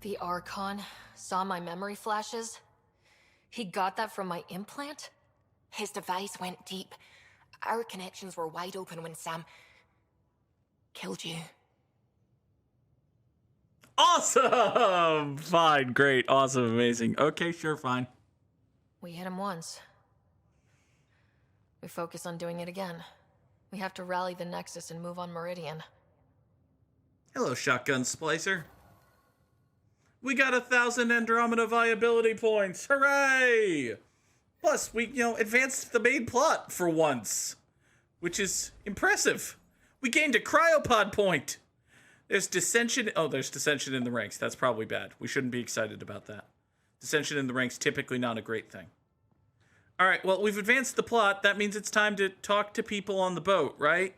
The Archon saw my memory flashes? He got that from my implant? His device went deep. Our connections were wide open when Sam killed you. Awesome! Fine, great, awesome, amazing. Okay, sure, fine. We hit him once. We focus on doing it again. We have to rally the Nexus and move on Meridian. Hello, Shotgun Splicer. We got 1,000 Andromeda viability points. Hooray! Plus, we, advanced the main plot for once, which is impressive. We gained a cryopod point. There's dissension. Oh, there's dissension in the ranks. That's probably bad. We shouldn't be excited about that. Dissension in the ranks, typically not a great thing. All right, well, we've advanced the plot. That means it's time to talk to people on the boat, right?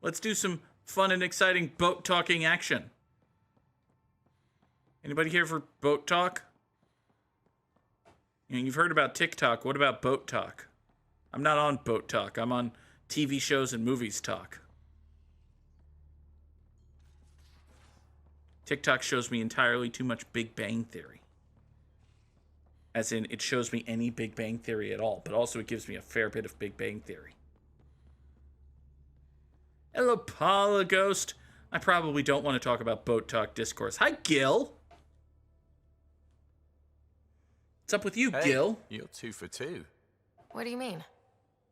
Let's do some fun and exciting boat talking action. Anybody here for boat talk? You've heard about TikTok. What about boat talk? I'm not on boat talk. I'm on TV shows and movies talk. TikTok shows me entirely too much Big Bang Theory. As in, it shows me any Big Bang Theory at all, but also it gives me a fair bit of Big Bang Theory. Hello, Paula Ghost. I probably don't want to talk about boat talk discourse. Hi, Gil. What's up with you, Hey, Gil? You're 2 for 2. What do you mean?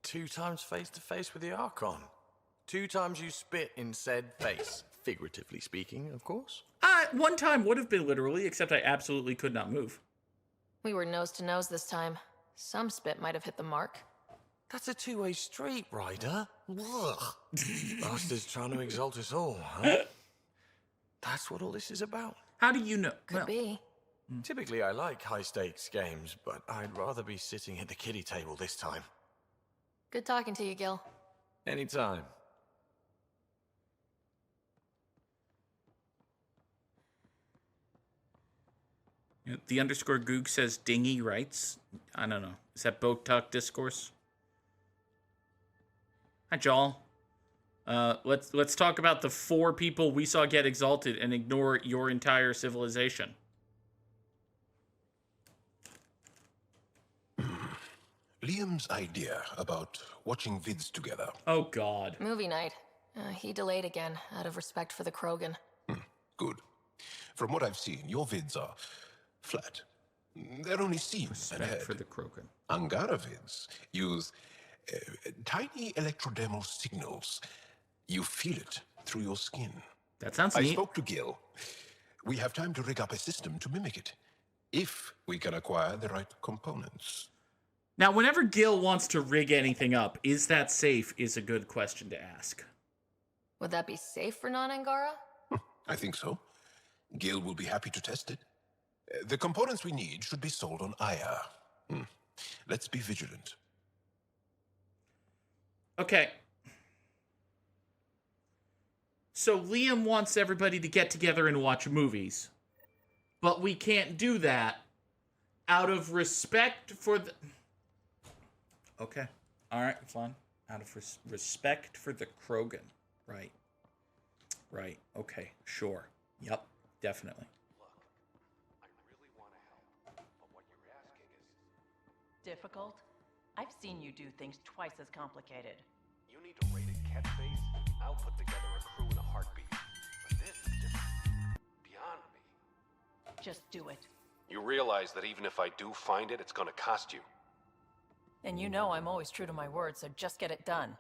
2 times face to face with the Archon. 2 times you spit in said face. Figuratively speaking, of course. One time would have been literally, except I absolutely could not move. We were nose to nose this time. Some spit might have hit the mark. That's a 2-way street, Ryder. Bastard's trying to exalt us all, huh? That's what all this is about. How do you know? Could be. Typically, I like high-stakes games, but I'd rather be sitting at the kiddie table this time. Good talking to you, Gil. Anytime. The underscore Goog says Dingy writes. I don't know. Is that boat talk discourse? Hi, Jal. Let's talk about the 4 people we saw get exalted and ignore your entire civilization. Liam's idea about watching vids together. Oh, God. Movie night. He delayed again, out of respect for the Krogan. Good. From what I've seen, your vids are flat. They're only scenes and Respect head. for the Krogan. Angara vids use tiny electrodermal signals. You feel it through your skin. That sounds I neat. spoke to Gil. We have time to rig up a system to mimic it, if we can acquire the right components. Now, whenever Gil wants to rig anything up, is that safe is a good question to ask. Would that be safe for non-Angara? I think so. Gil will be happy to test it. The components we need should be sold on Aya. Let's be vigilant. Okay. So Liam wants everybody to get together and watch movies. But we can't do that out of respect for the... Okay. All right, fine. Out of respect for the Krogan. Right. Right. Okay. Sure. Yep. Definitely. Look, I really want to help, but what you're asking is... Difficult? I've seen you do things twice as complicated. You need a rated catch base? I'll put together a crew in a heartbeat. But this is just beyond me. Just do it. You realize that even if I do find it, it's going to cost you. And you know I'm always true to my word, so just get it done.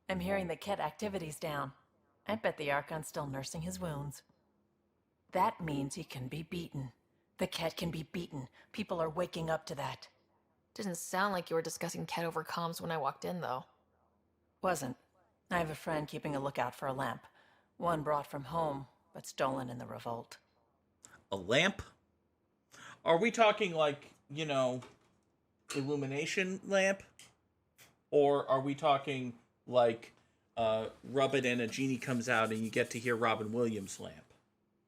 I'm hearing the Ket activity's down. I bet the Archon's still nursing his wounds. That means he can be beaten. The Ket can be beaten. People are waking up to that. Didn't sound like you were discussing Ket over comms when I walked in, though. Wasn't. I have a friend keeping a lookout for a lamp. One brought from home, but stolen in the revolt. A lamp? Are we talking like, illumination lamp? Or are we talking like rub it and a genie comes out and you get to hear Robin Williams' lamp?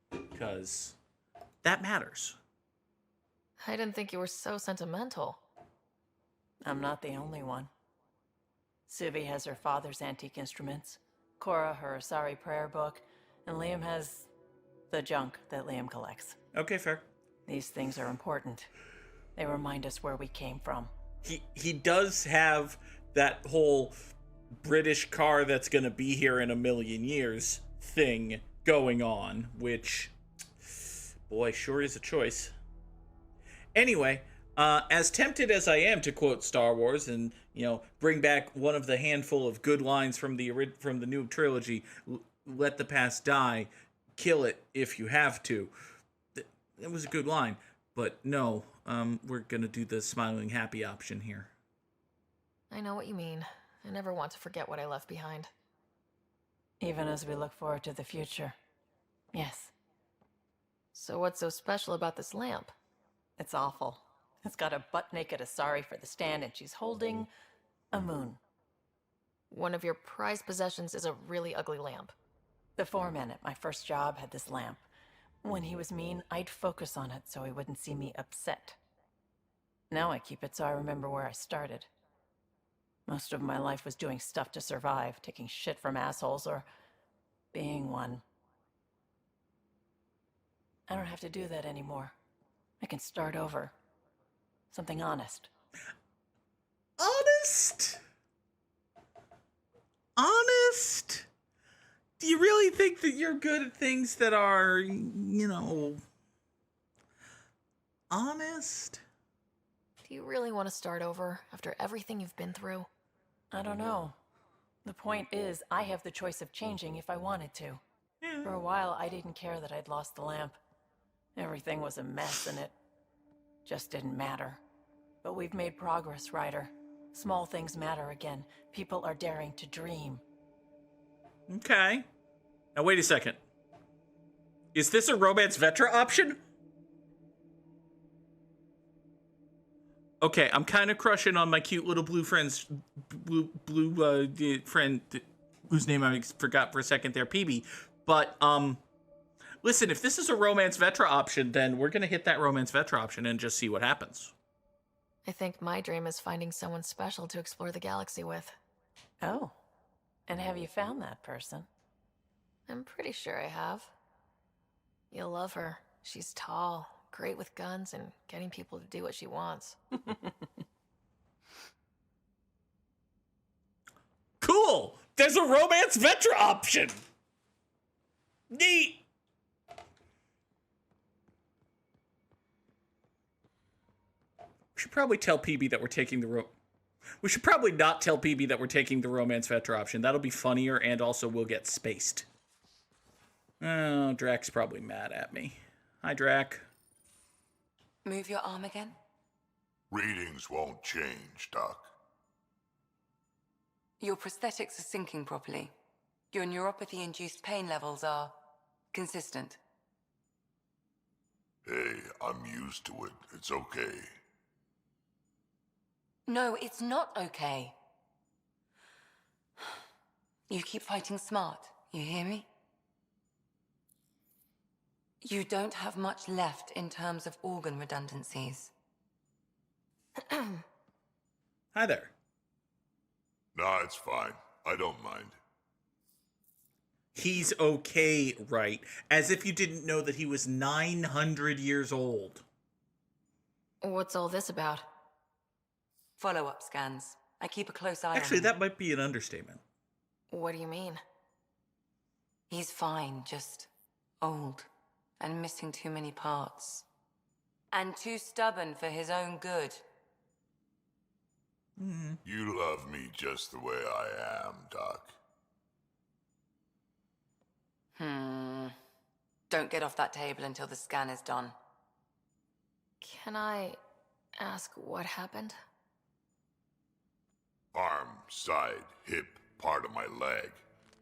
Because that matters. I didn't think you were so sentimental. I'm not the only one. Suvi has her father's antique instruments, Cora her Asari prayer book, and Liam has The junk that Liam collects. Okay, fair. These things are important. They remind us where we came from. He does have that whole British car that's going to be here in a million years thing going on, which, boy, sure is a choice. Anyway, as tempted as I am to quote Star Wars and, bring back one of the handful of good lines from the new trilogy, let the past die, kill it if you have to. It was a good line, but no, we're going to do the smiling happy option here. I know what you mean. I never want to forget what I left behind. Even as we look forward to the future. Yes, So what's so special about this lamp? it's awful. It's got a butt-naked Asari for the stand, and she's holding a moon. One of your prized possessions is a really ugly lamp. The foreman at my first job had this lamp. When he was mean, I'd focus on it so he wouldn't see me upset. Now I keep it so I remember where I started. Most of my life was doing stuff to survive, taking shit from assholes or being one. I don't have to do that anymore. I can start over. Something honest. Honest? Honest? Do you really think that you're good at things that are, honest? Do you really want to start over after everything you've been through? I don't know. The point is, I have the choice of changing if I wanted to. Yeah. For a while, I didn't care that I'd lost the lamp. Everything was a mess and it just didn't matter. But we've made progress, Ryder. Small things matter again. People are daring to dream. Okay. Now wait a second. Is this a romance Vetra option? Okay, I'm kind of crushing on my cute little blue friend whose name I forgot for a second there, PB. But listen, if this is a romance Vetra option, then we're gonna hit that romance Vetra option and just see what happens. I think my dream is finding someone special to explore the galaxy with. Oh. And have you found that person? I'm pretty sure I have. You'll love her. She's tall, great with guns, and getting people to do what she wants. Cool! There's a romance Vetra option! Neat! We should probably tell PB that we're taking we should probably not tell PB that we're taking the romance Vetra option. That'll be funnier, and also we'll get spaced. Oh, Drak's probably mad at me. Hi, Drak. Move your arm again. Readings won't change, Doc. Your prosthetics are syncing properly. Your neuropathy-induced pain levels are consistent. Hey, I'm used to it. It's okay. No, it's not okay. You keep fighting smart, you hear me? You don't have much left in terms of organ redundancies. Hi there. Nah, it's fine. I don't mind. He's okay, right? As if you didn't know that he was 900 years old. What's all this about? Follow-up scans. I keep a close eye Actually, on him. that might be an understatement. What do you mean? He's fine, just old and missing too many parts. And too stubborn for his own good. You love me just the way I am, Doc. Don't get off that table until the scan is done. Can I ask what happened? Arm, side, hip, part of my leg.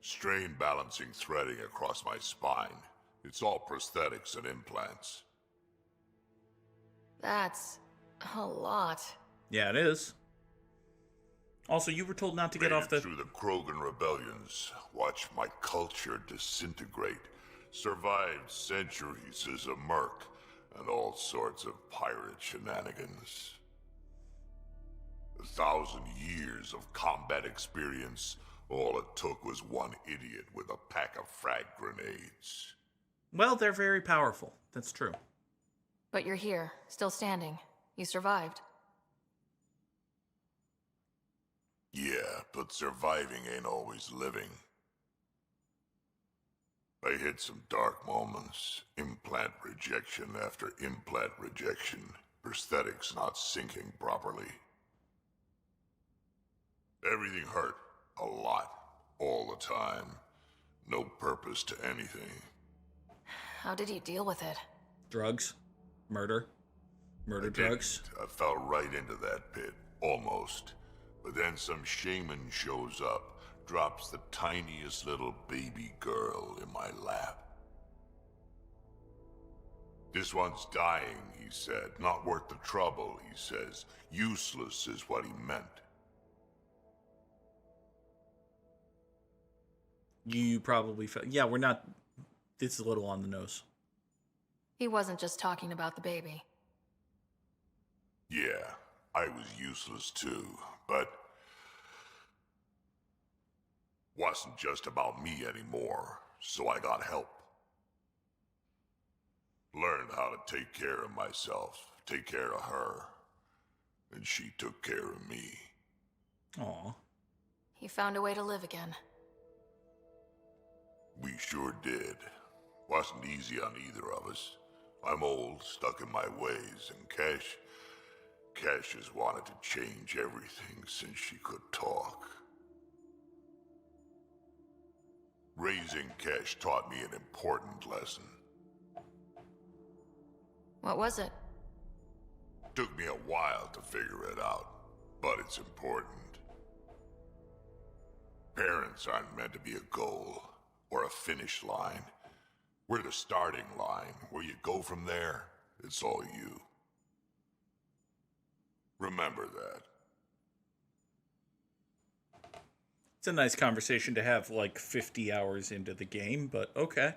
Strain balancing threading across my spine. It's all prosthetics and implants. That's a lot. Yeah, it is. Also, you were told not to get Made off it the... through the Krogan rebellions. Watched my culture disintegrate. Survived centuries as a merc. And all sorts of pirate shenanigans. 1,000 years of combat experience. All it took was one idiot with a pack of frag grenades. Well, they're very powerful. That's true. But you're here, still standing. You survived. Yeah, but surviving ain't always living. I hit some dark moments. Implant rejection after implant rejection. Prosthetics not syncing properly. Everything hurt. A lot. All the time. No purpose to anything. How did you deal with it? Drugs. Murder. Murder I drugs. didn't. I fell right into that pit. Almost. But then some shaman shows up. Drops the tiniest little baby girl in my lap. This one's dying, he said. Not worth the trouble, he says. Useless is what he meant. You probably felt... Yeah, we're not... It's a little on the nose. He wasn't just talking about the baby. Yeah, I was useless too, but... wasn't just about me anymore, so I got help. Learned how to take care of myself, take care of her. And she took care of me. Aw. He found a way to live again. We sure did. Wasn't easy on either of us. I'm old, stuck in my ways, and Cash has wanted to change everything since she could talk. Raising Cash taught me an important lesson. What was it? Took me a while to figure it out, but it's important. Parents aren't meant to be a goal or a finish line. We're the starting line. Where you go from there, it's all you. Remember that. It's a nice conversation to have like 50 hours into the game, but okay.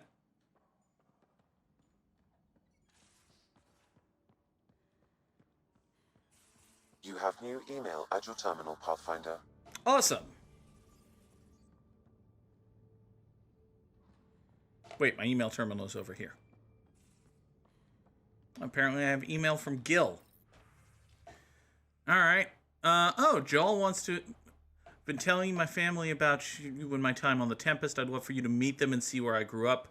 You have new email at your terminal, Pathfinder. Awesome. Wait, my email terminal is over here. Apparently I have email from Gil. Alright. Joel wants to... Been telling my family about you and my time on the Tempest. I'd love for you to meet them and see where I grew up.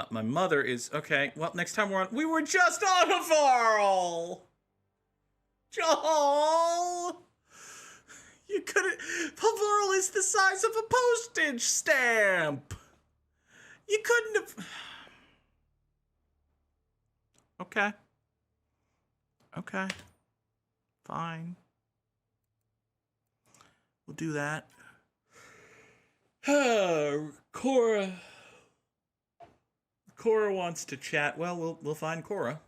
My mother is... Okay, well, next time we're on... We were just on a Varl! Joel! You couldn't... Pavarl is the size of a postage stamp! You couldn't have... Okay. Okay. Fine. We'll do that. Cora wants to chat. Well, we'll find Cora.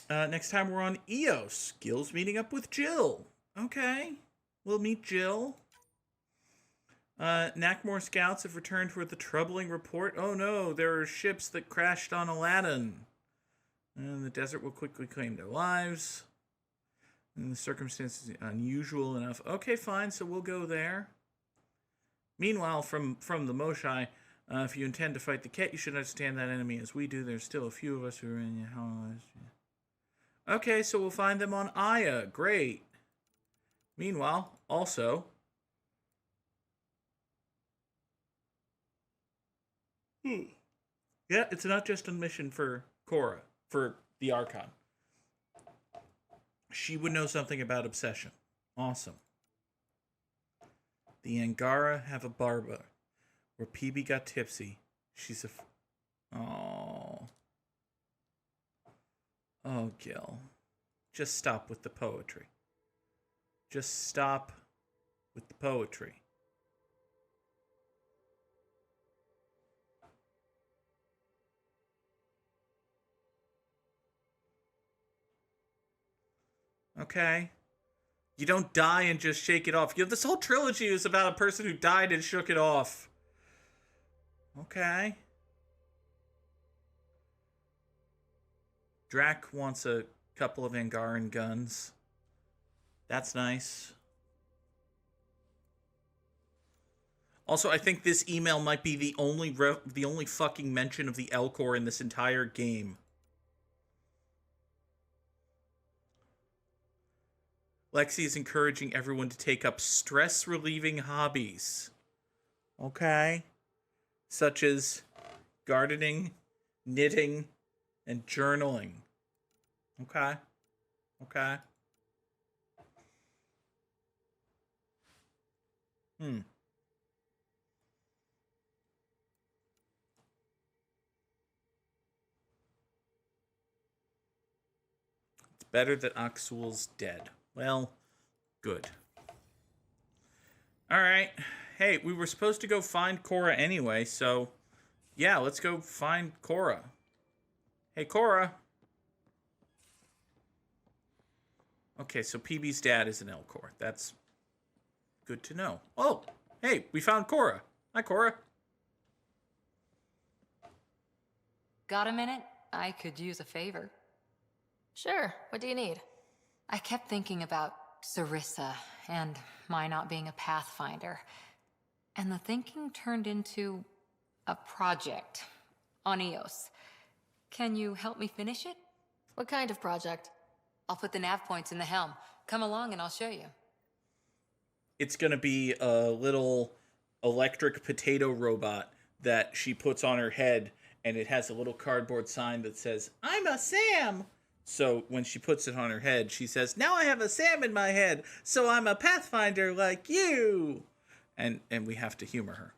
Next time we're on Eos. Gil's meeting up with Jill. Okay. We'll meet Jill. Knackmore scouts have returned with a troubling report. Oh no, there are ships that crashed on Aladdin. And the desert will quickly claim their lives. And the circumstances are unusual enough. Okay, fine, so we'll go there. Meanwhile, from the Moshai, if you intend to fight the Ket, you should understand that enemy as we do. There's still a few of us who are in your house. Okay, so we'll find them on Aya. Great. Meanwhile, also... Yeah, it's not just a mission for Cora, for the Archon. She would know something about obsession. Awesome. The Angara have a barber. Where PB got tipsy. She's a... Oh, Gil. Just stop with the poetry. Just stop with the poetry. Okay. You don't die and just shake it off. This whole trilogy is about a person who died and shook it off. Okay. Drac wants a couple of Angaran guns. That's nice. Also, I think this email might be the only fucking mention of the L-Core in this entire game. Lexi is encouraging everyone to take up stress-relieving hobbies. Okay. Such as gardening, knitting, and journaling. Okay. Okay. It's better that Aksul's dead. Well, good. Alright. Hey, we were supposed to go find Cora anyway, so... yeah, let's go find Cora. Hey, Cora. Okay, so PB's dad is an L-Core. That's good to know. Oh, hey, we found Cora. Hi, Cora. Got a minute? I could use a favor. Sure, what do you need? I kept thinking about Sarissa and my not being a Pathfinder. And the thinking turned into a project on Eos. Can you help me finish it? What kind of project? I'll put the nav points in the helm. Come along and I'll show you. It's going to be a little electric potato robot that she puts on her head, and it has a little cardboard sign that says, "I'm a Sam." So when she puts it on her head, she says, "Now I have a Sam in my head, so I'm a Pathfinder like you." And we have to humor her.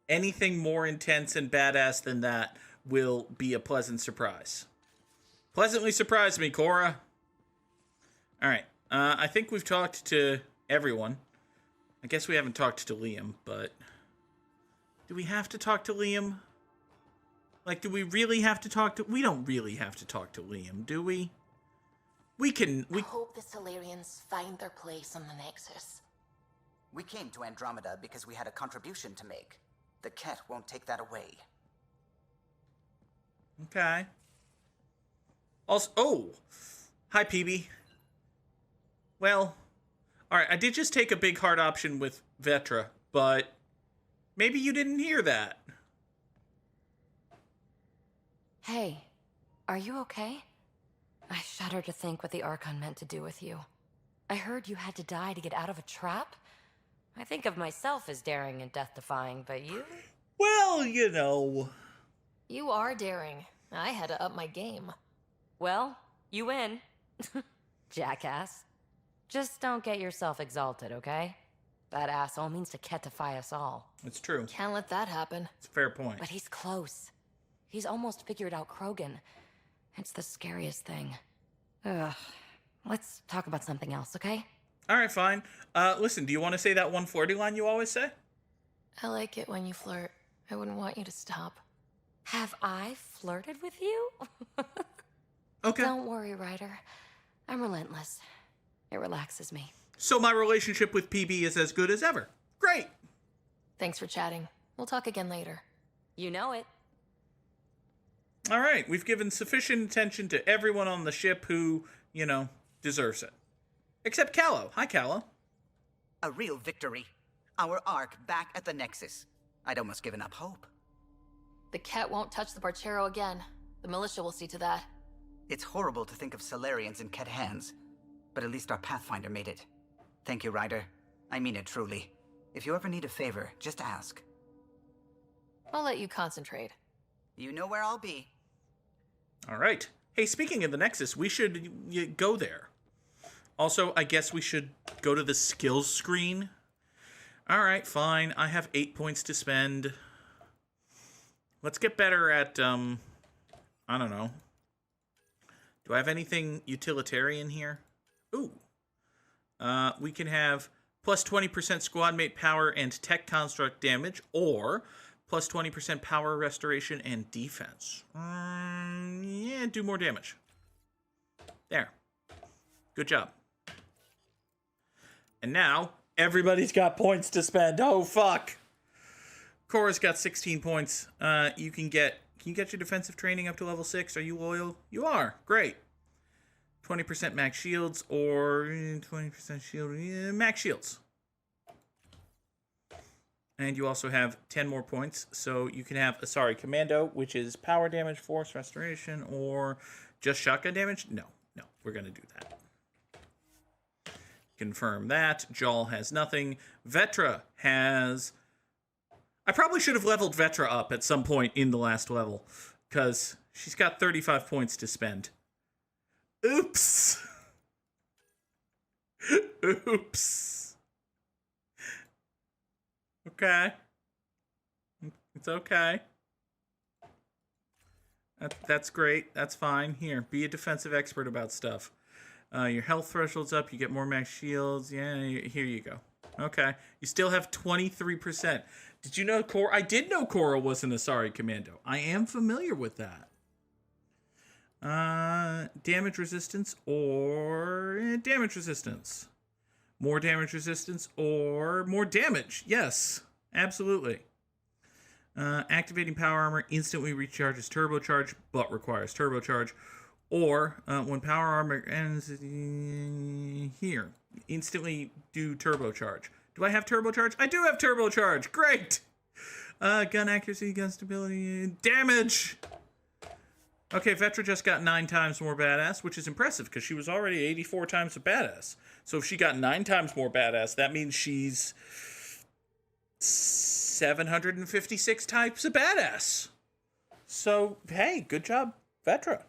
Anything more intense and badass than that will be a pleasant surprise. Pleasantly surprise me, Cora. All right. I think we've talked to everyone. I guess we haven't talked to Liam, but... do we have to talk to Liam? Like, do we really have to talk to... we don't really have to talk to Liam, do we? We can... I hope the Solarians find their place on the Nexus. We came to Andromeda because we had a contribution to make. The Ket won't take that away. Okay. Also... oh! Hi, PB. Well... alright, I did just take a big hard option with Vetra, but... maybe you didn't hear that. Hey, are you okay? I shudder to think what the Archon meant to do with you. I heard you had to die to get out of a trap. I think of myself as daring and death-defying, but you? Well, you know... You are daring. I had to up my game. Well, you win. Jackass. Just don't get yourself exalted, okay? That asshole means to ketify us all. It's true. Can't let that happen. It's a fair point. But he's close. He's almost figured out Krogan. It's the scariest thing. Ugh. Let's talk about something else, okay? Alright, fine. Listen, do you want to say that one flirty line you always say? I like it when you flirt. I wouldn't want you to stop. Have I flirted with you? Okay. Don't worry, Ryder. I'm relentless. It relaxes me. So my relationship with PB is as good as ever. Great! Thanks for chatting. We'll talk again later. You know it. Alright, we've given sufficient attention to everyone on the ship who, you know, deserves it. Except Callow. Hi, Callow. A real victory. Our Ark back at the Nexus. I'd almost given up hope. The Ket won't touch the Barchero again. The militia will see to that. It's horrible to think of Solarians in Ket hands, but at least our Pathfinder made it. Thank you, Ryder. I mean it truly. If you ever need a favor, just ask. I'll let you concentrate. You know where I'll be. Alright. Hey, speaking of the Nexus, we should go there. Also, I guess we should go to the skills screen. Alright, fine. I have 8 points to spend. Let's get better at, I don't know. Do I have anything utilitarian here? Ooh. We can have plus 20% squad mate power and tech construct damage, or plus 20% power restoration and defense. Yeah, do more damage. There. Good job. And now, everybody's got points to spend. Oh, fuck. Cora's got 16 points. You can get your defensive training up to level 6. Are you loyal? You are. Great. 20% max shields or 20% shield. Yeah, max shields. And you also have 10 more points. So you can have Asari Commando, which is power damage, force restoration, or just shotgun damage. No, we're going to do that. Confirm that. Jal has nothing. Vetra has... I probably should have leveled Vetra up at some point in the last level, because she's got 35 points to spend. Oops. Oops. Okay. It's okay. That's great. That's fine. Here, be a defensive expert about stuff. Your health threshold's up. You get more max shields. Yeah, here you go. Okay. You still have 23%. Did you know Cora? I did know Cora was an Asari Commando. I am familiar with that. Damage resistance or damage resistance. More damage resistance or more damage. Yes, absolutely. Activating power armor instantly recharges turbocharge, but requires turbocharge. Or when power armor ends here, instantly do turbocharge. Do I have turbocharge? I do have turbocharge. Great. Gun accuracy, gun stability, damage. Okay, Vetra just got 9 times more badass, which is impressive because she was already 84 times a badass. So if she got 9 times more badass, that means she's 756 types a badass. So, hey, good job, Vetra.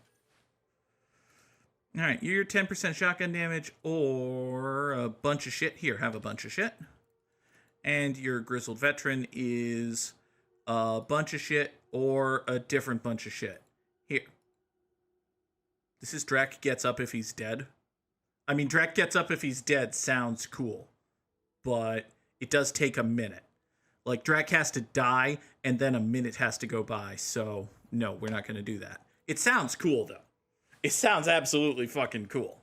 All right, you're 10% shotgun damage or a bunch of shit. Here, have a bunch of shit. And your grizzled veteran is a bunch of shit or a different bunch of shit. Here. This is Drek gets up if he's dead. I mean, Drek gets up if he's dead sounds cool, but it does take a minute. Like, Drek has to die, and then a minute has to go by, so no, we're not going to do that. It sounds cool, though. It sounds absolutely fucking cool.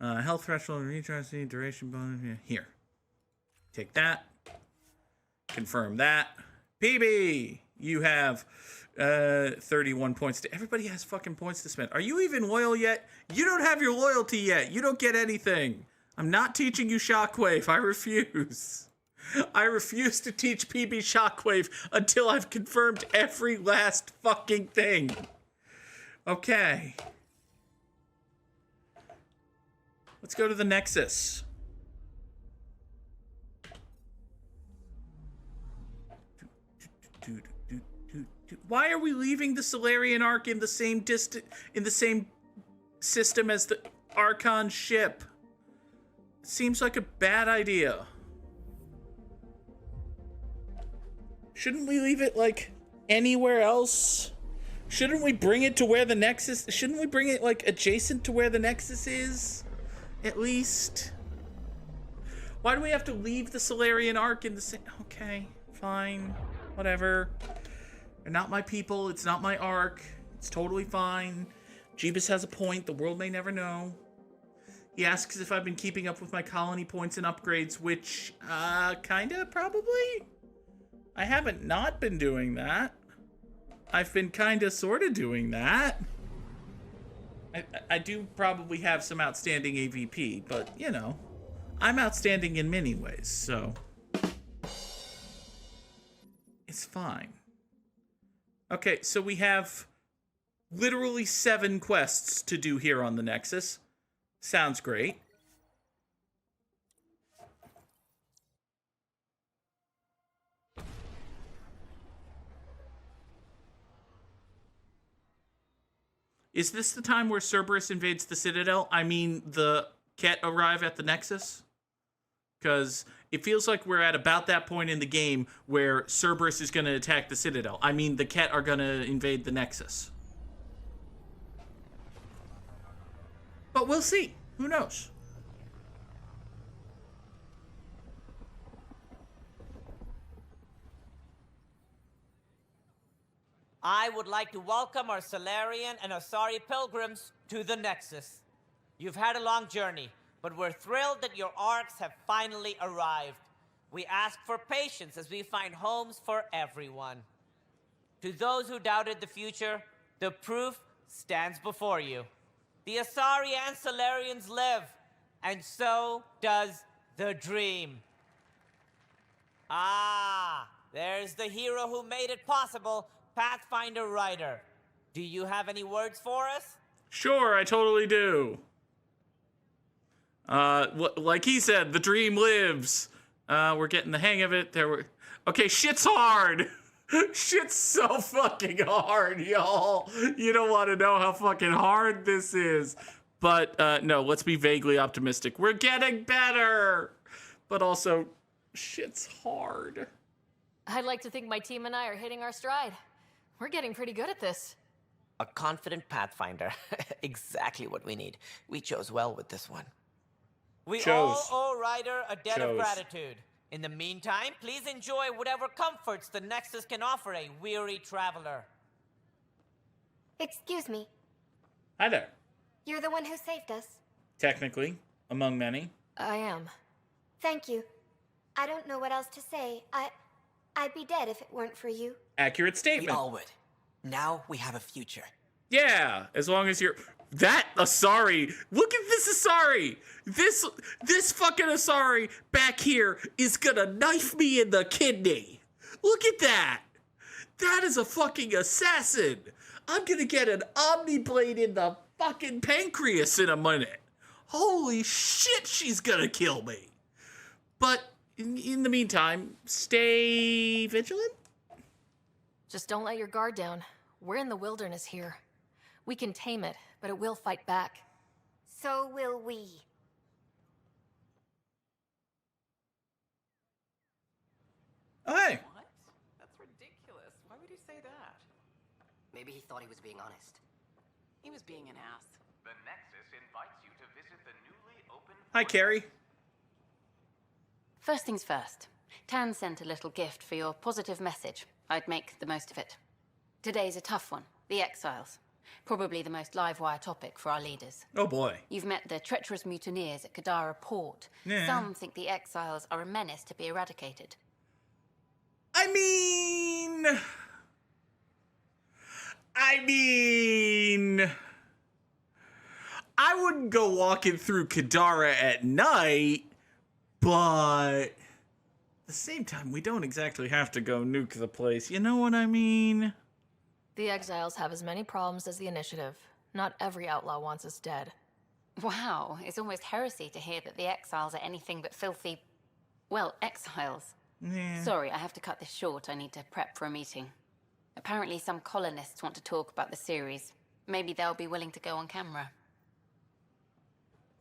Health threshold, recharge, duration bonus. Here. Take that. Confirm that. PB! You have 31 points. Everybody has fucking points to spend. Are you even loyal yet? You don't have your loyalty yet. You don't get anything. I'm not teaching you Shockwave. I refuse. I refuse to teach PB Shockwave until I've confirmed every last fucking thing. Okay. Let's go to the Nexus. Why are we leaving the Solarian Ark in the same system as the Archon ship? It seems like a bad idea. Shouldn't we leave it like anywhere else? Shouldn't we bring it to where the Nexus? Shouldn't we bring it like adjacent to where the Nexus is? At least. Why do we have to leave the Solarian Ark in the same? Okay, fine, whatever. They're not my people. It's not my Ark. It's totally fine. Jeebus has a point. The world may never know. He asks if I've been keeping up with my colony points and upgrades, which, kinda, probably? I haven't not been doing that. I've been kinda, sorta doing that. I do probably have some outstanding AVP, but, you know, I'm outstanding in many ways, so it's fine. Okay, so we have literally 7 quests to do here on the Nexus. Sounds great. Is this the time where Cerberus invades the Citadel? I mean, the Ket arrive at the Nexus? Because it feels like we're at about that point in the game where Cerberus is going to attack the Citadel. I mean, the Ket are going to invade the Nexus. But we'll see. Who knows? I would like to welcome our Solarian and Asari pilgrims to the Nexus. You've had a long journey, but we're thrilled that your arcs have finally arrived. We ask for patience as we find homes for everyone. To those who doubted the future, the proof stands before you. The Asari and Solarians live, and so does the dream. Ah, there's the hero who made it possible, Pathfinder Ryder. Do you have any words for us? Sure, I totally do. Like he said, the dream lives. We're getting the hang of it. Okay, shit's hard. Shit's so fucking hard, y'all. You don't want to know how fucking hard this is. But, no, let's be vaguely optimistic. We're getting better. But also, shit's hard. I'd like to think my team and I are hitting our stride. We're getting pretty good at this. A confident Pathfinder. Exactly what we need. We chose well with this one. We Chose. all owe Ryder a debt of Chose. gratitude. In the meantime, please enjoy whatever comforts the Nexus can offer a weary traveler. Excuse me. Hi there. You're the one who saved us. Technically, among many. I am. Thank you. I don't know what else to say. I'd be dead if it weren't for you. Accurate We statement. all would. Now we have a future. Yeah, as long as you're... That Asari, look at this Asari. This fucking Asari back here is gonna knife me in the kidney. Look at that. That is a fucking assassin. I'm gonna get an Omni Blade in the fucking pancreas in a minute. Holy shit, she's gonna kill me. But in the meantime, stay vigilant. Just don't let your guard down. We're in the wilderness here. We can tame it, but it will fight back. So will we. Oh, hey. What? That's ridiculous. Why would he say that? Maybe he thought he was being honest. He was being an ass. The Nexus invites you to visit the newly opened... Hi, Carrie. First things first. Tan sent a little gift for your positive message. I'd make the most of it. Today's a tough one. The Exiles. Probably the most live-wire topic for our leaders. Oh, boy. You've met the treacherous mutineers at Kadara Port. Yeah. Some think the Exiles are a menace to be eradicated. I mean, I wouldn't go walking through Kadara at night, but at the same time, we don't exactly have to go nuke the place. You know what I mean? The Exiles have as many problems as the Initiative. Not every outlaw wants us dead. Wow, it's almost heresy to hear that the Exiles are anything but filthy... well, exiles. Yeah. Sorry, I have to cut this short. I need to prep for a meeting. Apparently some colonists want to talk about the series. Maybe they'll be willing to go on camera.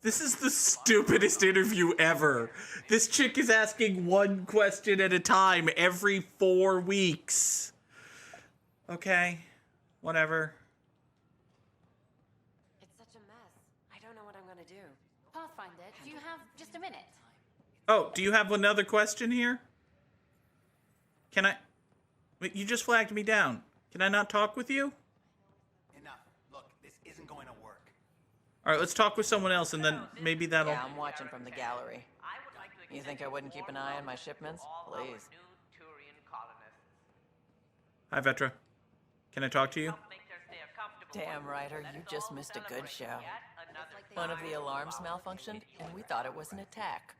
This is the stupidest interview ever. This chick is asking one question at a time every 4 weeks. Okay, whatever. It's such a mess. I don't know what I'm gonna do. Pathfinder, do you have just a minute? Oh, do you have another question here? Can I... Wait, you just flagged me down. Can I not talk with you? Enough. Look, this isn't going to work. All right, let's talk with someone else, and then maybe that'll... Yeah, I'm watching from the gallery. You think I wouldn't keep an eye on my shipments? Please. Hi, Vetra. Can I talk to you? Damn, Ryder, you just missed a good show. One of the alarms malfunctioned, and we thought it was an attack.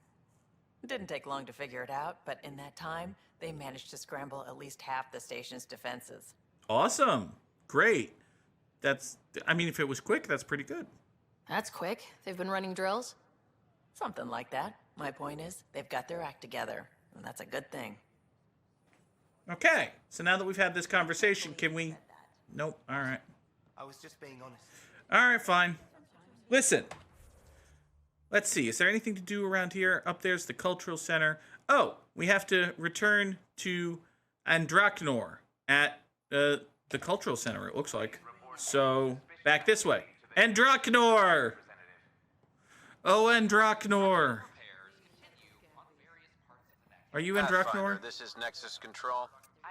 It didn't take long to figure it out, but in that time, they managed to scramble at least half the station's defenses. Awesome. Great. That's... I mean, if it was quick, that's pretty good. That's quick. They've been running drills? Something like that. My point is, they've got their act together, and that's a good thing. Okay, so now that we've had this conversation, can we... Nope, all right. I was just being honest. All right, fine. Listen. Let's see, is there anything to do around here? Up there's the cultural center. Oh, we have to return to Andromeda at the cultural center, it looks like. So, back this way. Andromeda! Oh, Andromeda. Are you Andromeda? This is Nexus Control.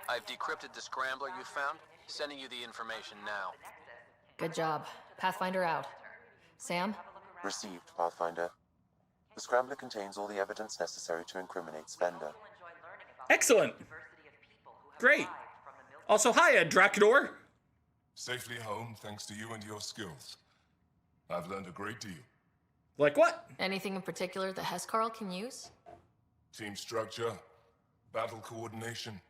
I've decrypted the scrambler you found. Sending you the information now. Good job. Pathfinder out. Sam? Received, Pathfinder. The scrambler contains all the evidence necessary to incriminate Spender. Excellent. Great. Also, hi, Andromeda. Safely home thanks to you and your skills. I've learned a great deal. Like what? Anything in particular the Hescarl can use? Team structure, battle coordination,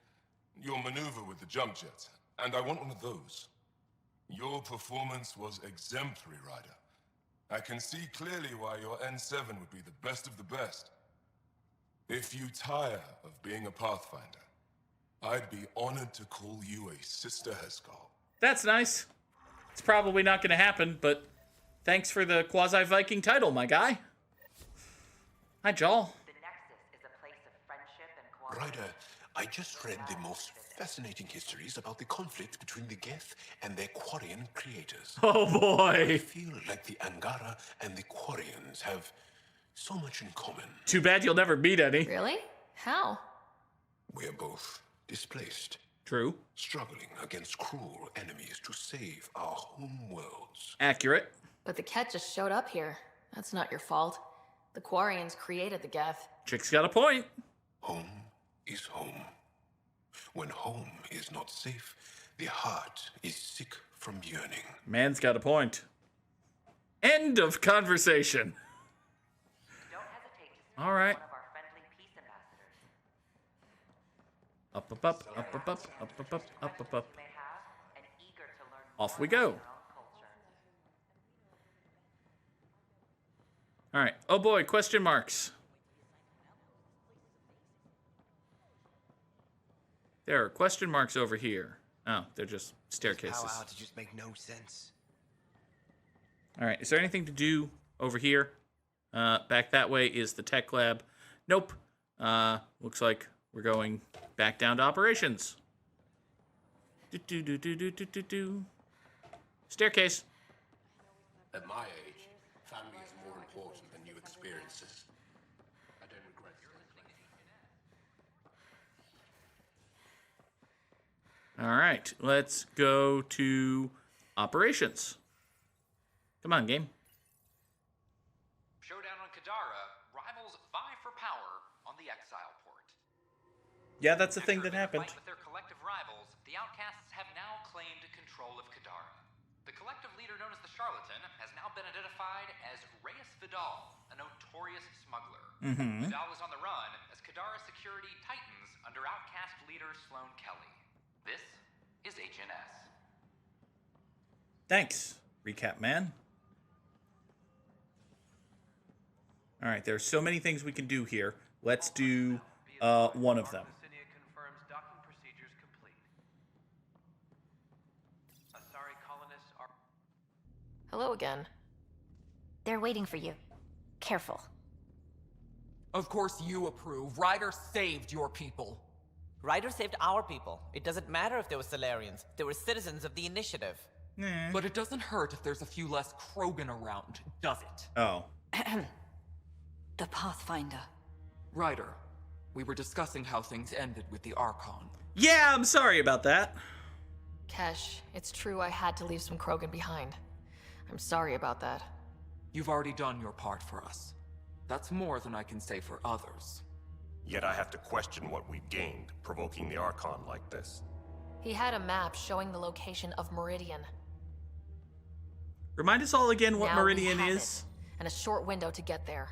your maneuver with the jump jets, and I want one of those. Your performance was exemplary, Ryder. I can see clearly why your N7 would be the best of the best. If you tire of being a Pathfinder, I'd be honored to call you a Sister Heskal. That's nice. It's probably not going to happen, but thanks for the quasi-Viking title, my guy. Hi, Joel. The Nexus is a place of friendship and cooperation. Ryder, I just read the most fascinating histories about the conflict between the Geth and their Quarian creators. Oh boy. I feel like the Angara and the Quarians have so much in common. Too bad you'll never meet any. Really? How? We're both displaced. True. Struggling against cruel enemies to save our home worlds. Accurate. But the Ket just showed up here. That's not your fault. The Quarians created the Geth. Chick's got a point. Home is home. When home is not safe, the heart is sick from yearning. Man's got a point. End of conversation. Don't hesitate to All right. one of our friendly peace ambassadors. Up, up, up, up, up, up, up, up, up, up, up, up. You may have and eager to learn Off more we go. about your own culture. All right. Oh boy, question marks. There are question marks over here. Oh, they're just staircases. Power outages make no sense. All right. Is there anything to do over here? Back that way is the tech lab. Nope. Looks like we're going back down to operations. Do. Staircase. At my age, family is more important than new experiences. I don't regret it. All right. Let's go to operations. Come on, game. Showdown on Kadara. Rivals vie for power on the Exile port. Yeah, that's the thing that happened. Fight with their collective rivals, the Outcasts have now claimed control of Kadara. The collective leader known as the Charlatan has now been identified as Reyes Vidal, a notorious smuggler. Mm-hmm. Vidal is on the run as Kadara security tightens under Outcast leader Sloane Kelly. This is HNS. Thanks, recap man. All right, there's so many things we can do here. Let's do one of them. Confirms docking procedures complete. Sorry, colonists are... Hello again. They're waiting for you. Careful. Of course you approve. Ryder saved your people. Ryder saved our people. It doesn't matter if they were Solarians. They were citizens of the Initiative. But it doesn't hurt if there's a few less Krogan around, does it? Oh. The Pathfinder. Ryder, we were discussing how things ended with the Archon. Yeah, I'm sorry about that. Kesh, it's true I had to leave some Krogan behind. I'm sorry about that. You've already done your part for us. That's more than I can say for others. Yet I have to question what we've gained, provoking the Archon like this. He had a map showing the location of Meridian. Remind us all again what Now we Meridian have is. it, and a short window to get there.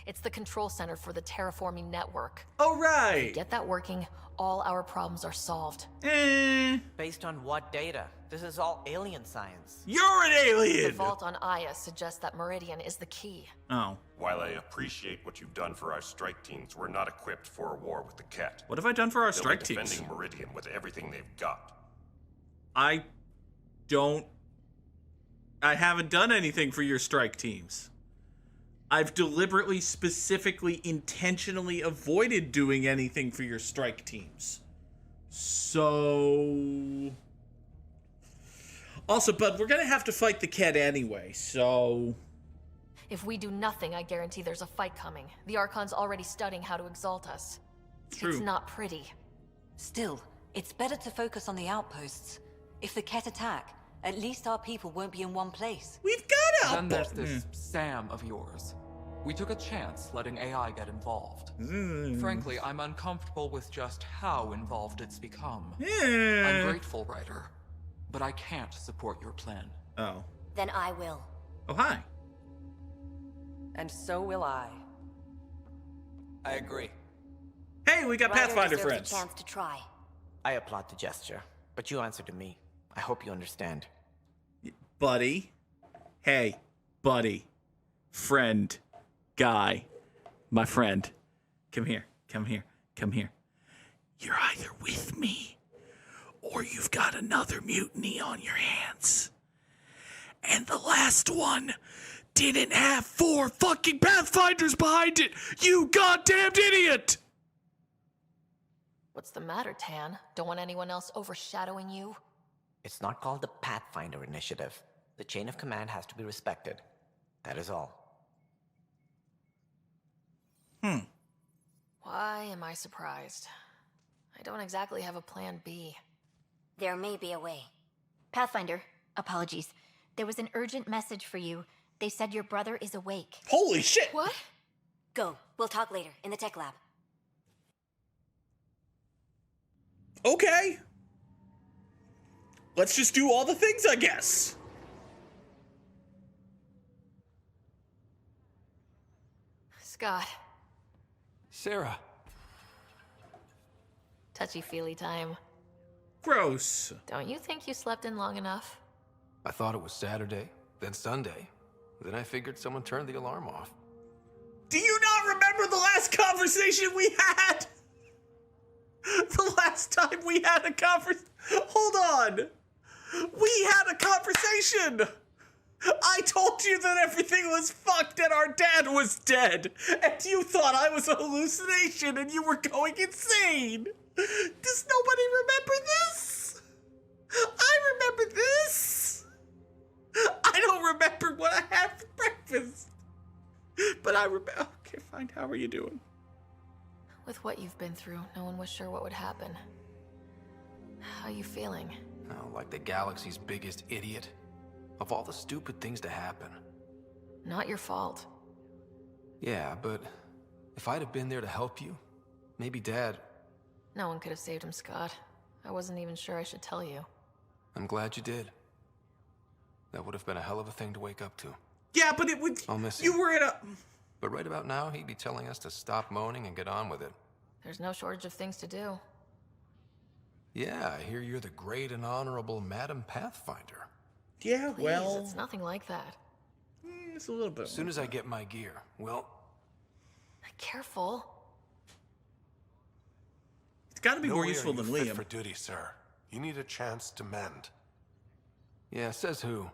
It's the control center for the terraforming network. Oh, right. If we get that working, all our problems are solved. Based on what data? This is all alien science. You're an alien! The vault on Aya suggests that Meridian is the key. Oh. While I appreciate what you've done for our strike teams, we're not equipped for a war with the Ket. What have I done for our They'll strike be teams? defending Meridian with everything they've got. I haven't done anything for your strike teams. I've deliberately, specifically, intentionally avoided doing anything for your strike teams. So... Also, Bud, we're gonna have to fight the Ket anyway, so... If we do nothing, I guarantee there's a fight coming. The Archon's already studying how to exalt us. True. It's not pretty. Still, it's better to focus on the outposts. If the Ket attack, at least our people won't be in one place. We've got Then there's this Sam of yours. We took a chance letting AI get involved. Frankly, I'm uncomfortable with just how involved it's become. I'm grateful, Ryder, but I can't support your plan. Oh. Then I will. Oh, hi. And so will I. I agree. Hey, we got Ryder Pathfinder deserves friends. a chance to try. I applaud the gesture, but you answered to me. I hope you understand. Buddy. Hey, buddy. Friend. Guy. My friend. Come here. Come here. Come here. You're either with me or you've got another mutiny on your hands. And the last one didn't have 4 fucking Pathfinders behind it, you goddamned idiot! What's the matter, Tan? Don't want anyone else overshadowing you? It's not called the Pathfinder Initiative. The chain of command has to be respected. That is all. Why am I surprised? I don't exactly have a plan B. There may be a way. Pathfinder, apologies. There was an urgent message for you. They said your brother is awake. Holy shit! What? Go. We'll talk later, in the tech lab. Okay. Let's just do all the things, I guess. Scott. Sarah. Touchy-feely time. Gross. Don't you think you slept in long enough? I thought it was Saturday, then Sunday. Then I figured someone turned the alarm off. Do you not remember the last conversation we had? The last time we had a conversation. Hold on. We had a conversation. I told you that everything was fucked and our dad was dead. And you thought I was a hallucination and you were going insane. Does nobody remember this? I remember this. I don't remember what I had for breakfast. But I remember. Okay, fine. How are you doing? With what you've been through, no one was sure what would happen. How you feeling? Oh, like the galaxy's biggest idiot. Of all the stupid things to happen. Not your fault. Yeah, but if I'd have been there to help you, maybe Dad... No one could have saved him, Scott. I wasn't even sure I should tell you. I'm glad you did. That would have been a hell of a thing to wake up to. Yeah, but it would... I'll miss you. You were in a... But right about now, he'd be telling us to stop moaning and get on with it. There's no shortage of things to do. Yeah, I hear you're the great and honorable Madam Pathfinder. Yeah, Please, well... it's nothing like that. It's a little bit. As soon as I get my gear, well... Careful. It's got to be more useful than Liam. Fit for duty, sir. You need a chance to mend. Yeah, says who?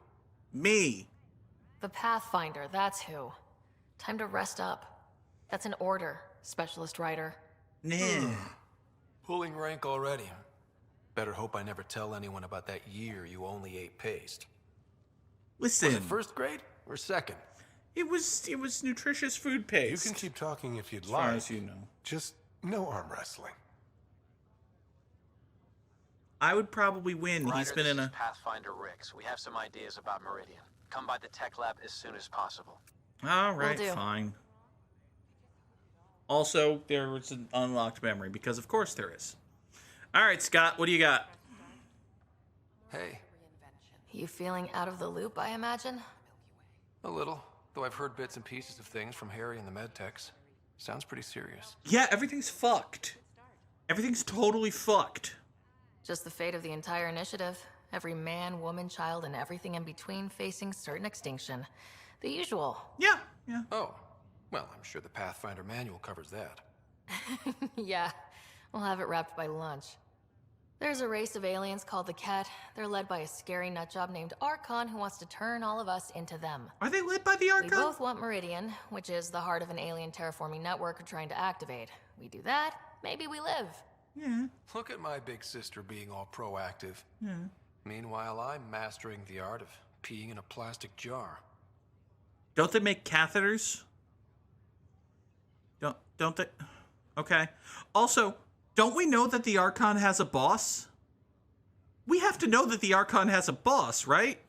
Me. The Pathfinder, that's who. Time to rest up. That's an order, Specialist Ryder. Nah. Pulling rank already. Better hope I never tell anyone about that year you only ate paste. Listen. Was it first grade or second? It was nutritious food paste. You can keep talking if you'd as like. far as you know. Just no arm wrestling. I would probably win. Ryder, He's been this in is a... Pathfinder Rix. We have some ideas about Meridian. Come by the tech lab as soon as possible. All right, Will do. fine. Also, there was an unlocked memory, because of course there is. All right, Scott, what do you got? Hey. You feeling out of the loop, I imagine? A little, though I've heard bits and pieces of things from Harry and the medtechs. Sounds pretty serious. Yeah, everything's fucked. Everything's totally fucked. Just the fate of the entire initiative. Every man, woman, child, and everything in between facing certain extinction. The usual. Yeah, yeah. Oh, well, I'm sure the Pathfinder manual covers that. Yeah, we'll have it wrapped by lunch. There's a race of aliens called the Ket. They're led by a scary nutjob named Archon who wants to turn all of us into them. Are they led by the Archon? We both want Meridian, which is the heart of an alien terraforming network we're trying to activate. We do that, maybe we live. Yeah. Look at my big sister being all proactive. Yeah. Meanwhile, I'm mastering the art of peeing in a plastic jar. Don't they make catheters? Don't they? Okay. Also, don't we know that the Archon has a boss? We have to know that the Archon has a boss, right?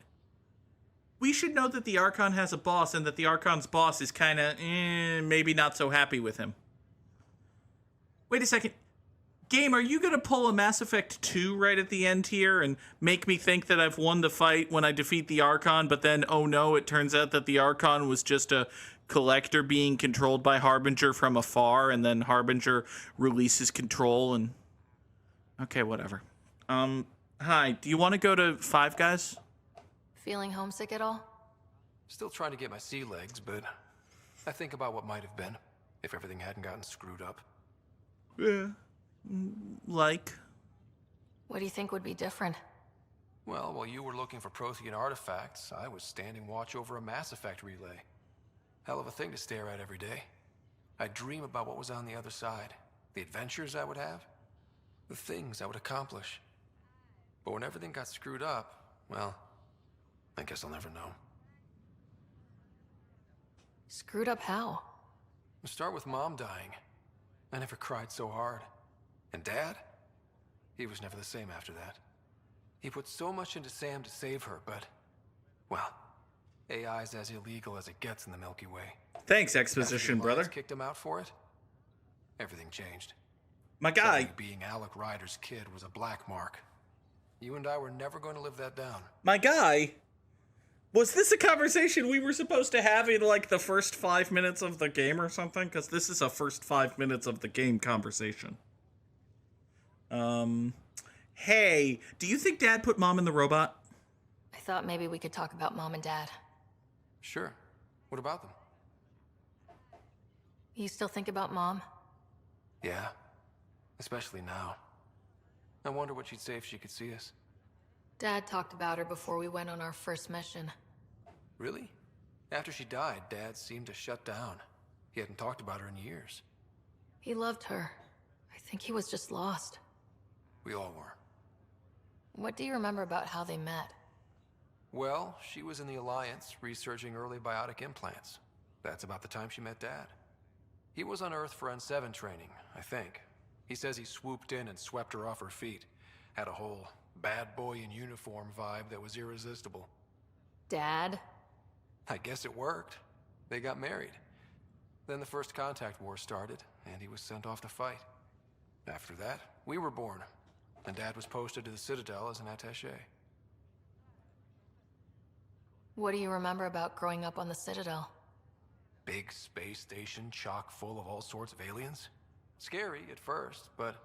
We should know that the Archon has a boss and that the Archon's boss is kind of, maybe not so happy with him. Wait a second. Game, are you going to pull a Mass Effect 2 right at the end here and make me think that I've won the fight when I defeat the Archon, but then, oh no, it turns out that the Archon was just a Collector being controlled by Harbinger from afar, and then Harbinger releases control and... Okay, whatever. Hi, do you want to go to Five Guys? Feeling homesick at all? Still trying to get my sea legs, but I think about what might have been if everything hadn't gotten screwed up. Yeah. Like? What do you think would be different? Well, while you were looking for Prothean artifacts, I was standing watch over a Mass Effect relay. Hell of a thing to stare at every day. I'd dream about what was on the other side, the adventures I would have, the things I would accomplish. But when everything got screwed up, well, I guess I'll never know. Screwed up how? Start with Mom dying. I never cried so hard. And Dad? He was never the same after that. He put so much into Sam to save her, but... well, AI's as illegal as it gets in the Milky Way. Thanks, Exposition, After the Alliance brother. kicked him out for it, everything changed. My guy. Suddenly being Alec Ryder's kid was a black mark. You and I were never going to live that down. My guy. Was this a conversation we were supposed to have in, like, the first 5 minutes of the game or something? Because this is a first 5 minutes of the game conversation. Hey, do you think Dad put Mom in the robot? I thought maybe we could talk about Mom and Dad. Sure. What about them? You still think about Mom? Yeah. Especially now. I wonder what she'd say if she could see us. Dad talked about her before we went on our first mission. Really? After she died, Dad seemed to shut down. He hadn't talked about her in years. He loved her. I think he was just lost. We all were. What do you remember about how they met? Well, she was in the Alliance, researching early biotic implants. That's about the time she met Dad. He was on Earth for N7 training, I think. He says he swooped in and swept her off her feet. Had a whole bad boy in uniform vibe that was irresistible. Dad? I guess it worked. They got married. Then the First Contact War started, and he was sent off to fight. After that, we were born, and Dad was posted to the Citadel as an attaché. What do you remember about growing up on the Citadel? Big space station chock full of all sorts of aliens. Scary at first, but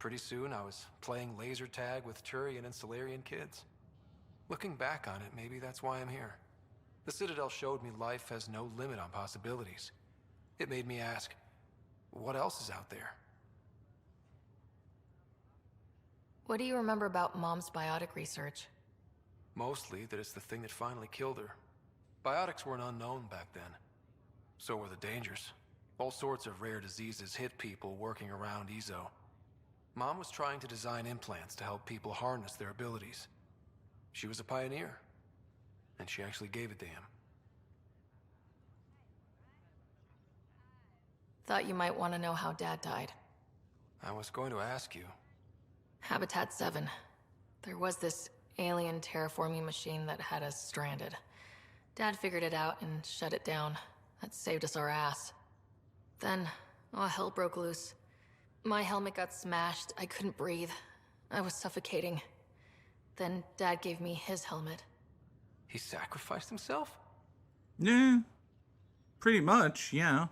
pretty soon I was playing laser tag with Turian and Solarian kids. Looking back on it, maybe that's why I'm here. The Citadel showed me life has no limit on possibilities. It made me ask, what else is out there? What do you remember about Mom's biotic research? Mostly that it's the thing that finally killed her. Biotics were an unknown back then. So were the dangers. All sorts of rare diseases hit people working around EZO. Mom was trying to design implants to help people harness their abilities. She was a pioneer. And she actually gave a damn. Thought you might want to know how Dad died. I was going to ask you. Habitat 7. There was this alien terraforming machine that had us stranded. Dad figured it out and shut it down. That saved us our ass. Then, hell broke loose. My helmet got smashed. I couldn't breathe. I was suffocating. Then Dad gave me his helmet. He sacrificed himself? Yeah. Pretty much, yeah.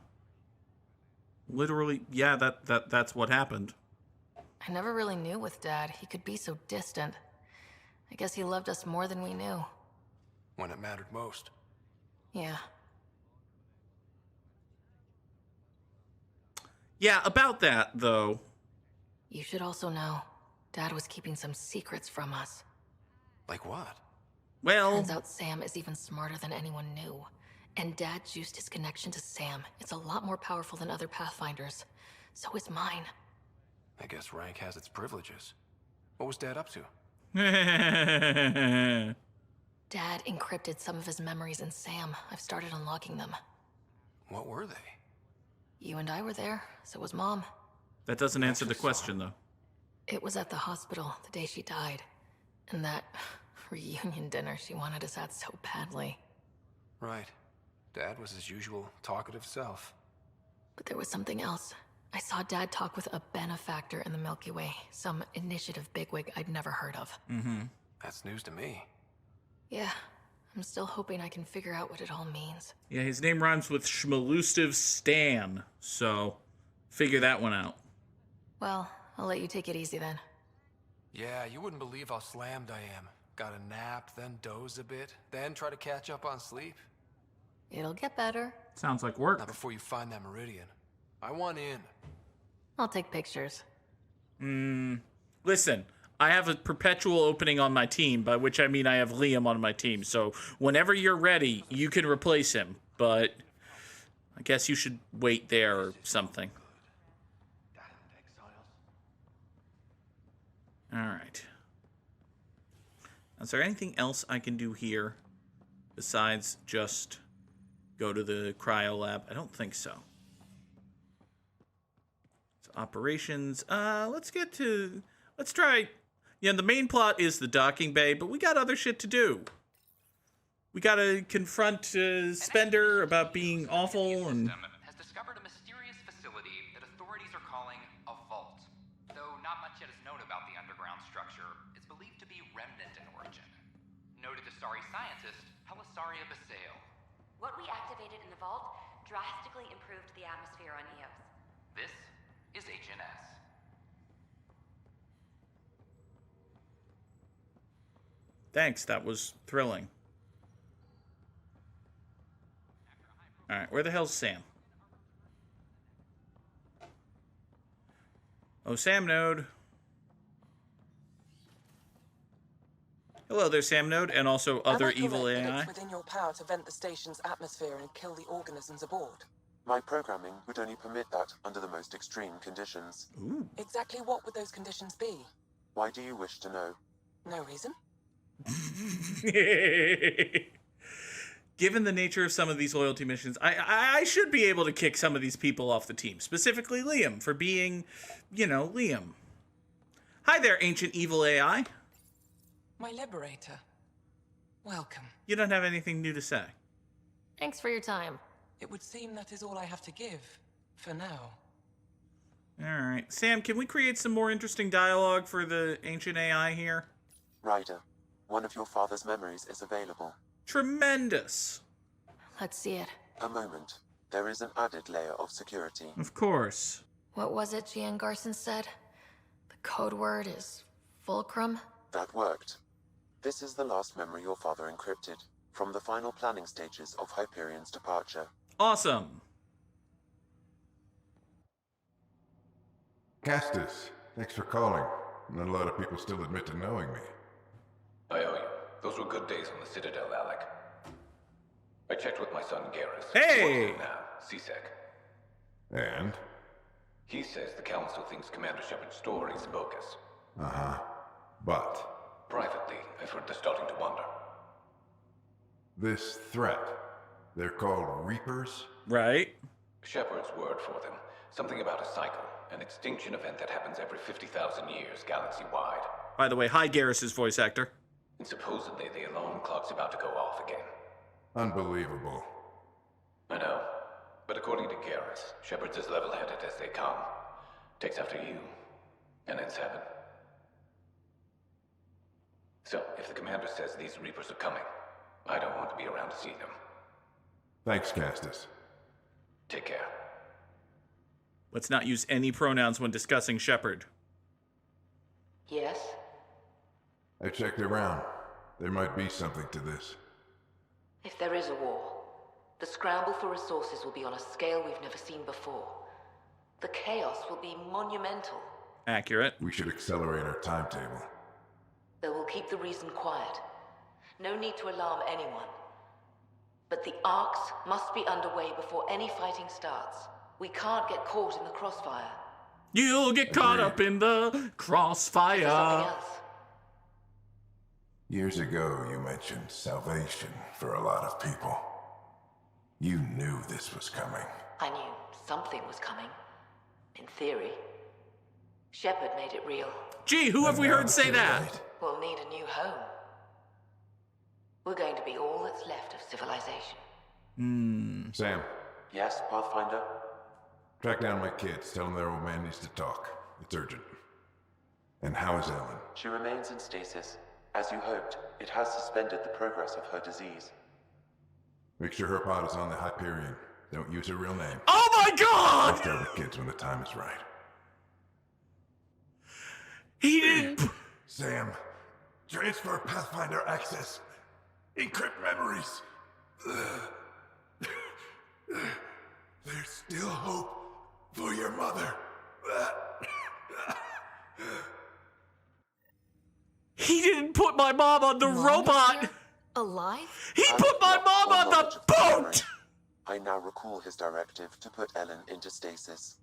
Literally, yeah, that's what happened. I never really knew with Dad. He could be so distant. I guess he loved us more than we knew. When it mattered most. Yeah. Yeah, about that, though. You should also know, Dad was keeping some secrets from us. Like what? Well... Turns out Sam is even smarter than anyone knew. And Dad juiced his connection to Sam. It's a lot more powerful than other Pathfinders. So is mine. I guess rank has its privileges. What was Dad up to? Dad encrypted some of his memories in Sam. I've started unlocking them. What were they? You and I were there, so was Mom. That doesn't answer the question, though. It was at the hospital the day she died. And that reunion dinner she wanted us at so badly. Right. Dad was his usual talkative self. But there was something else. I saw Dad talk with a benefactor in the Milky Way. Some initiative bigwig I'd never heard of. Mm-hmm. That's news to me. Yeah, I'm still hoping I can figure out what it all means. Yeah, his name rhymes with Shmalustev Stan, so figure that one out. Well, I'll let you take it easy then. Yeah, you wouldn't believe how slammed I am. Got a nap, then doze a bit, then try to catch up on sleep. It'll get better. Sounds like work. Not before you find that meridian. I want in. I'll take pictures. Listen, I have a perpetual opening on my team, by which I mean I have Liam on my team. So whenever you're ready, you can replace him. But I guess you should wait there or something. All right. Is there anything else I can do here besides just go to the cryo lab? I don't think so. So operations. Let's try. Yeah, the main plot is the docking bay, but we got other shit to do. We gotta confront Spender about being awful and. Has discovered a mysterious facility that authorities are calling a vault. Though not much yet is known about the underground structure, it's believed to be remnant in origin. Noted Asari scientist Helisaria Basale. What we activated in the vault drastically improved the atmosphere on Eos. This is HNS. Thanks, that was thrilling. Alright, where the hell's Sam? Oh, Sam Node. Hello there, Sam Node, and also other evil Am I correct that AI. it's within your power to vent the station's atmosphere and kill the organisms aboard? My programming would only permit that under the most extreme conditions. Ooh. Exactly what would those conditions be? Why do you wish to know? No reason? Given the nature of some of these loyalty missions, I should be able to kick some of these people off the team. Specifically Liam, for being, you know, Liam. Hi there, ancient evil AI. My liberator. Welcome. You don't have anything new to say. Thanks for your time. It would seem that is all I have to give, for now. Alright. Sam, can we create some more interesting dialogue for the ancient AI here? Ryder, one of your father's memories is available. Tremendous. Let's see it. A moment. There is an added layer of security. Of course. What was it Gian Garson said? The code word is Fulcrum? That worked. This is the last memory your father encrypted, from the final planning stages of Hyperion's departure. Awesome. Castus, thanks for calling. Not a lot of people still admit to knowing me. I owe you. Those were good days on the Citadel, Alec. I checked with my son, Garrus. Hey! Working now, CSEC. And? He says the Council thinks Commander Shepard's story is bogus. Uh-huh. But? Privately, I've heard they're starting to wonder. This threat, they're called Reapers? Right. Shepard's word for them. Something about a cycle. An extinction event that happens every 50,000 years, galaxy-wide. By the way, hi Garrus's voice actor. And supposedly the alarm clock's about to go off again. Unbelievable. I know. But according to Garrus, Shepard's as level-headed as they come. Takes after you. And then 7. So, if the commander says these Reapers are coming, I don't want to be around to see them. Thanks, Castus. Take care. Let's not use any pronouns when discussing Shepard. Yes? I checked around. There might be something to this. If there is a war, the scramble for resources will be on a scale we've never seen before. The chaos will be monumental. Accurate. We should accelerate our timetable. They will keep the reason quiet. No need to alarm anyone. But the arcs must be underway before any fighting starts. We can't get caught in the crossfire. You'll get caught up in the crossfire. Something else. Years ago, you mentioned salvation for a lot of people. You knew this was coming. I knew something was coming. In theory. Shepard made it real. Gee, who have we heard say that? We'll need a new home. We're going to be all that's left of civilization. Sam, Yes, Pathfinder? track down my kids. Tell them their old man needs to talk. It's urgent. And how is Ellen? She remains in stasis. As you hoped, it has suspended the progress of her disease. Make sure her pod is on the Hyperion. Don't use her real name. Oh my god! I'll start with kids when the time is right. He didn't... Sam, transfer Pathfinder access. Encrypt memories. There's still hope for your mother. He didn't put my mom on the robot! Alive? He put my mom on the boat! I now recall his directive to put Ellen into stasis.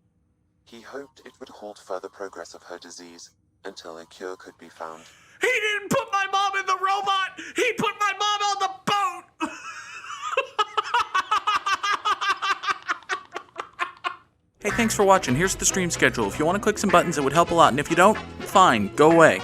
He hoped it would halt further progress of her disease until a cure could be found. He didn't put my mom in the robot! He put my mom on the boat! Hey, thanks for watching. Here's the stream schedule. If you want to click some buttons, it would help a lot. And if you don't, fine, go away.